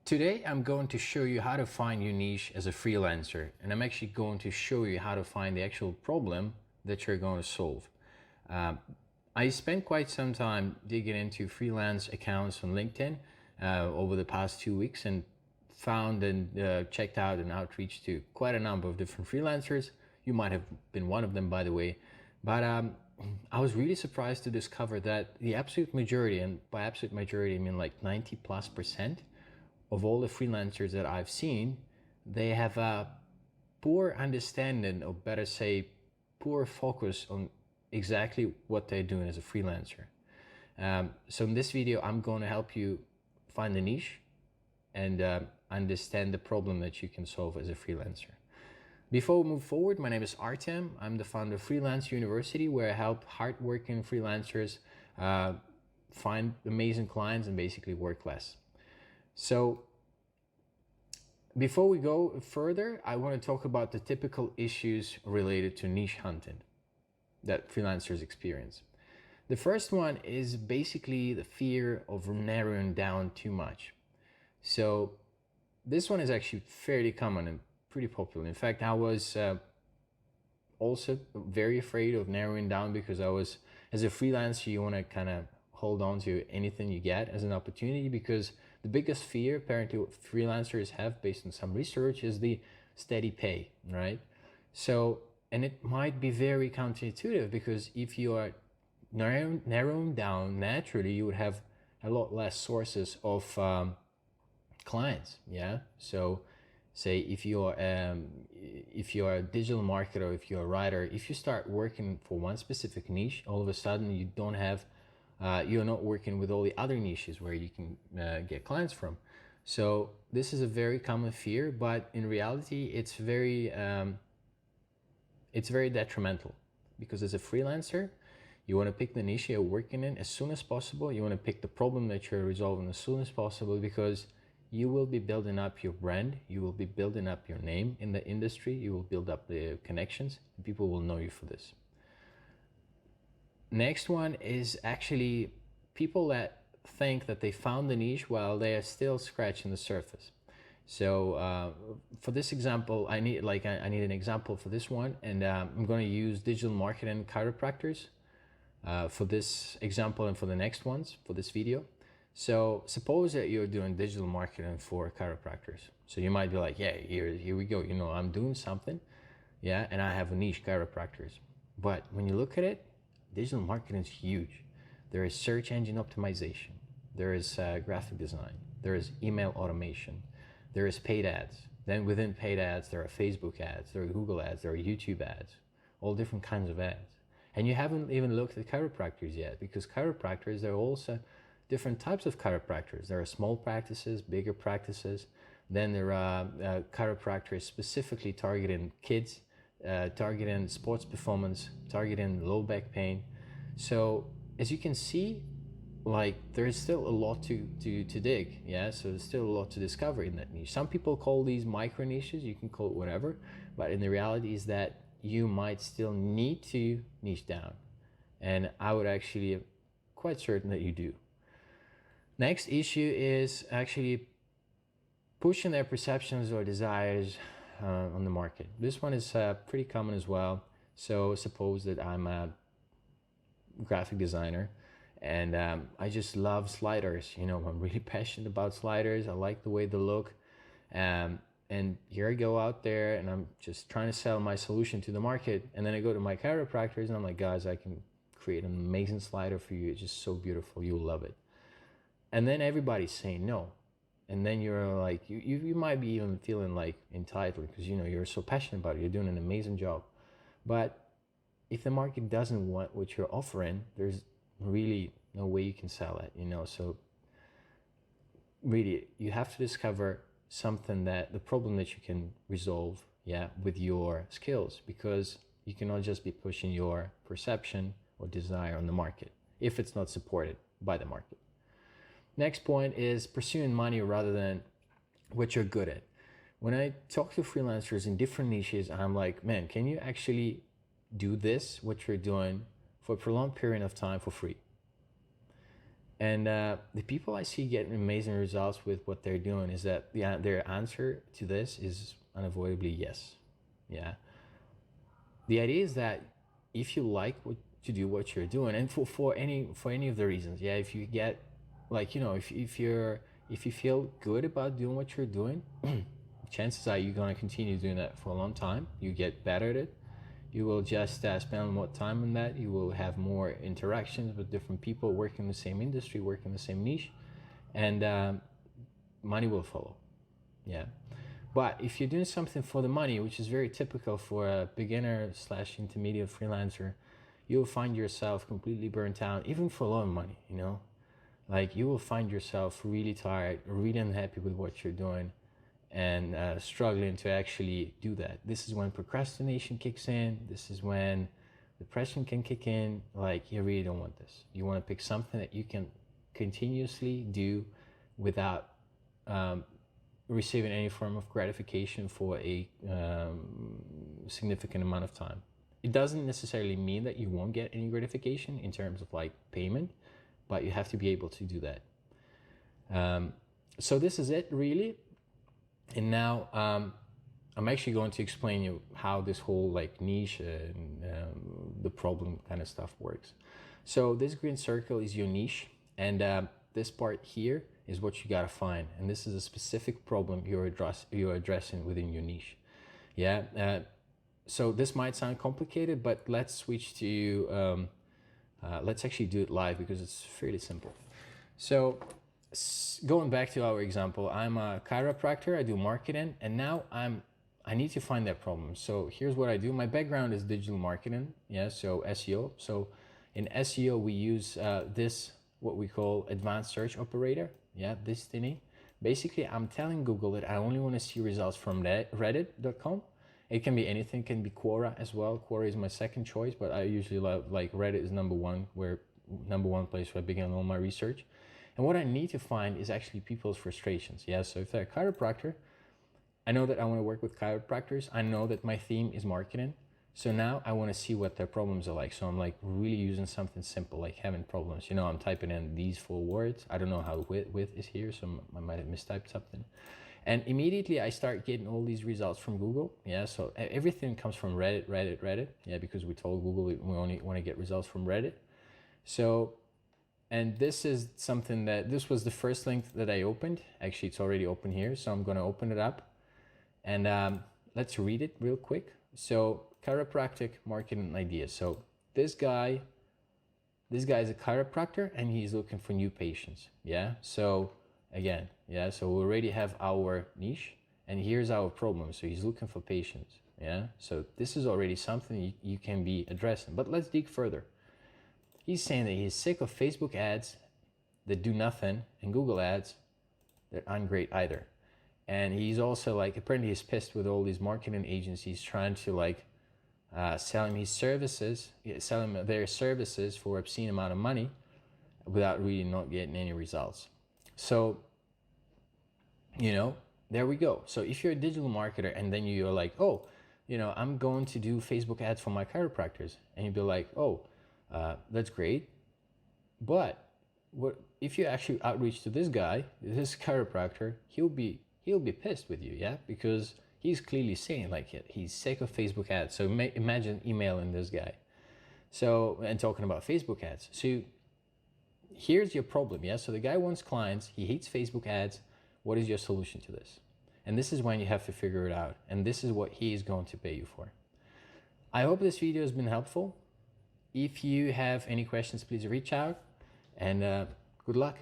Today, I'm going to show you how to find your niche as a freelancer, and I'm actually going to show you how to find the actual problem that you're going to solve. I spent quite some time digging into freelance accounts on LinkedIn over the past 2 weeks and found and checked out an outreach to quite a number of different freelancers. You might have been one of them, by the way, but I was really surprised to discover that the absolute majority, and by absolute majority I mean like 90+% of all the freelancers that I've seen, they have a poor understanding, or better say, poor focus on exactly what they're doing as a freelancer. So in this video, I'm going to help you find the niche and understand the problem that you can solve as a freelancer. Before we move forward, my name is Artem. I'm the founder of Freelance University, where I help hardworking freelancers find amazing clients and basically work less. So before we go further, I want to talk about the typical issues related to niche hunting that freelancers experience. The first one is basically the fear of narrowing down too much. So this one is actually fairly common and pretty popular. In fact, I was also very afraid of narrowing down because as a freelancer, you want to kind of hold on to anything you get as an opportunity, because the biggest fear apparently what freelancers have, based on some research, is the steady pay, right? So, and it might be very counterintuitive, because if you are narrowing down, naturally you would have a lot less sources of clients. Yeah. So say if you're a digital marketer, if you're a writer, if you start working for one specific niche, all of a sudden you don't have you're not working with all the other niches where you can get clients from. So this is a very common fear, but in reality, it's very detrimental, because as a freelancer, you want to pick the niche you're working in as soon as possible. You want to pick the problem that you're resolving as soon as possible, because you will be building up your brand, you will be building up your name in the industry, you will build up the connections, and people will know you for this. Next one is actually people that think that they found the niche while they are still scratching the surface. So for this example, I need an example for this one, and I'm going to use digital marketing chiropractors for this example and for the next ones for this video. So suppose that you're doing digital marketing for chiropractors. So you might be like, yeah, here we go. You know, I'm doing something, yeah, and I have a niche, chiropractors. But when you look at it, digital marketing is huge. There is search engine optimization. There is graphic design. There is email automation. There is paid ads. Then within paid ads, there are Facebook ads, there are Google ads, there are YouTube ads, all different kinds of ads. And you haven't even looked at chiropractors yet, because chiropractors, there are also different types of chiropractors. There are small practices, bigger practices. Then there are chiropractors specifically targeting kids, targeting sports performance, targeting low back pain. So as you can see, like, there is still a lot to dig. Yeah, so there's still a lot to discover in that niche. Some people call these micro niches, you can call it whatever, but in the reality is that you might still need to niche down, and I would actually quite certain that you do. Next issue is actually pushing their perceptions or desires on the market. This one is pretty common as well. So suppose that I'm a graphic designer and I just love sliders. You know, I'm really passionate about sliders. I like the way they look. And here I go out there and I'm just trying to sell my solution to the market. And then I go to my chiropractors and I'm like, guys, I can create an amazing slider for you. It's just so beautiful. You'll love it. And then everybody's saying no. And then you're like, you might be even feeling like entitled, because, you know, you're so passionate about it. You're doing an amazing job. But if the market doesn't want what you're offering, there's really no way you can sell it, you know. So really, you have to discover something, that the problem that you can resolve, yeah, with your skills, because you cannot just be pushing your perception or desire on the market if it's not supported by the market. Next point is pursuing money rather than what you're good at. When I talk to freelancers in different niches, I'm like, man, can you actually do this, what you're doing, for a prolonged period of time for free? And the people I see getting amazing results with what they're doing is that their answer to this is unavoidably yes. Yeah. The idea is that if you like to do what you're doing, and for any of the reasons, yeah, if you get like, you know, if you feel good about doing what you're doing, chances are you're going to continue doing that for a long time. You get better at it. You will just spend more time on that. You will have more interactions with different people working in the same industry, working in the same niche, and money will follow. Yeah. But if you're doing something for the money, which is very typical for a beginner / intermediate freelancer, you'll find yourself completely burnt out, even for a lot of money, you know? Like, you will find yourself really tired, really unhappy with what you're doing, and struggling to actually do that. This is when procrastination kicks in. This is when depression can kick in. Like, you really don't want this. You want to pick something that you can continuously do without receiving any form of gratification for a significant amount of time. It doesn't necessarily mean that you won't get any gratification in terms of like payment, but you have to be able to do that. So this is it really. And now I'm actually going to explain you how this whole like niche and the problem kind of stuff works. So this green circle is your niche, and this part here is what you gotta find, and this is a specific problem you're addressing within your niche. Yeah. So this might sound complicated, but let's switch to let's actually do it live because it's fairly simple. So going back to our example, I'm a chiropractor, I do marketing, and now I need to find that problem. So here's what I do. My background is digital marketing, yeah, so SEO. So in SEO, we use this, what we call advanced search operator, yeah, this thingy. Basically, I'm telling Google that I only want to see results from reddit.com. It can be anything, it can be Quora as well. Quora is my second choice, but I usually love, like, Reddit is number one place where I begin all my research. And what I need to find is actually people's frustrations. Yeah, so if they're a chiropractor, I know that I want to work with chiropractors. I know that my theme is marketing. So now I want to see what their problems are like. So I'm like really using something simple, like having problems. You know, I'm typing in these 4 words. I don't know how width is here, so I might have mistyped something. And immediately I start getting all these results from Google. Yeah, so everything comes from Reddit. Yeah, because we told Google we only want to get results from Reddit. So, and this is something that, this was the first link that I opened. Actually, it's already open here. So I'm going to open it up and let's read it real quick. So chiropractic marketing ideas. So this guy is a chiropractor and he's looking for new patients. Yeah. So again, yeah. So we already have our niche and here's our problem. So he's looking for patients. Yeah. So this is already something you can be addressing, but let's dig further. He's saying that he's sick of Facebook ads that do nothing and Google ads that aren't great either. And he's also like, apparently he's pissed with all these marketing agencies trying to like sell him their services for obscene amount of money without really not getting any results. So, you know, there we go. So if you're a digital marketer and then you're like, oh, you know, I'm going to do Facebook ads for my chiropractors, and you'd be like, oh, that's great. But what if you actually outreach to this guy, this chiropractor, he'll be pissed with you, yeah, because he's clearly saying like he's sick of Facebook ads. So imagine emailing this guy, so, and talking about Facebook ads. So here's your problem, yeah. So the guy wants clients, he hates Facebook ads. What is your solution to this? And this is when you have to figure it out, and this is what he is going to pay you for. I hope this video has been helpful. If you have any questions, please reach out, and good luck.